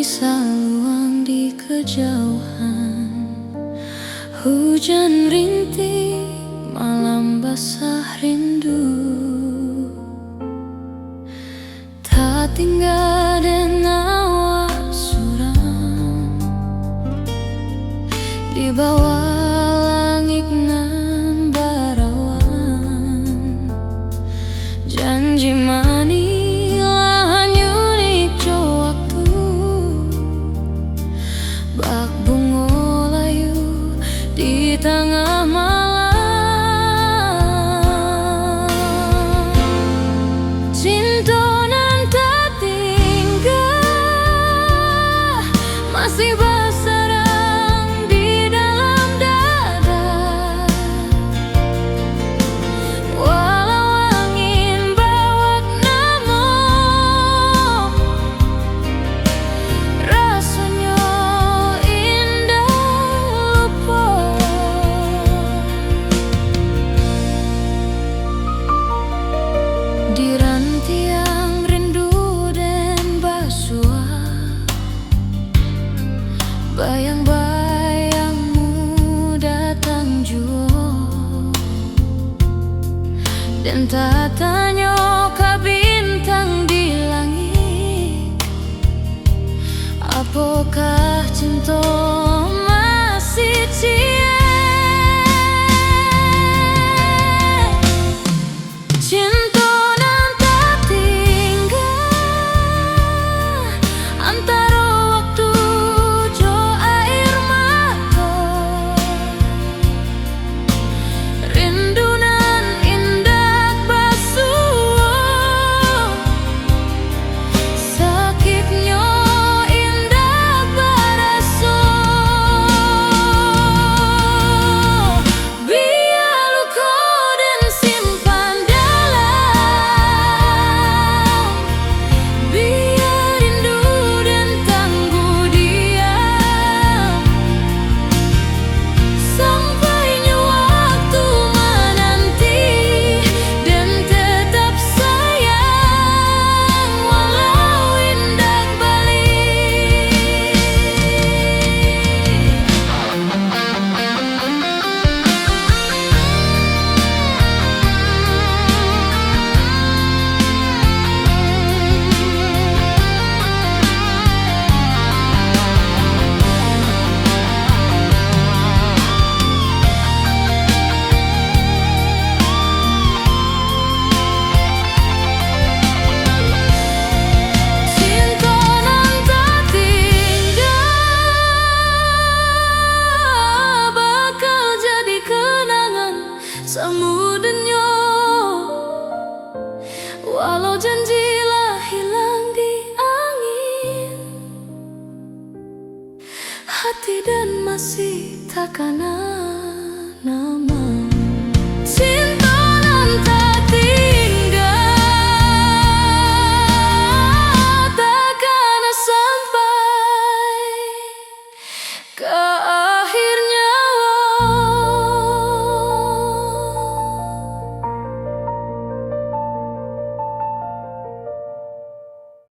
bisa luang di kejauhan. Hujan rintik, malam basah rindu, tak tinggal dan awas suram di bawah langit nan barawan. Janji manis hanya unik jo waktu, bak bunga layu di tengah malam. Cinta nan tak tinggal, masih bersarang di dalam dada. Walau angin bawa namun rasanya indah lupa. Di rantiang rindu dan basuah, bayang-bayangmu datang jua, dan tak tanya ke bintang di langit, apakah cinta masih cie. Cinta nan tak tinggal antara waktu jo air mata. Rindu nan indah basuh, sakitnya indah berasa. Biar luka dan simpan dalam, biar rindu dan tangguh diam, sampainya waktu menanti dan tetap sayang walau indah balik. Cinta nan tak tinggal bakal jadi kenangan semudahnya, walau janjilah hilang di angin. Hati dan masih takkan nama. Cinta nan tak tinggal takkan sampai ke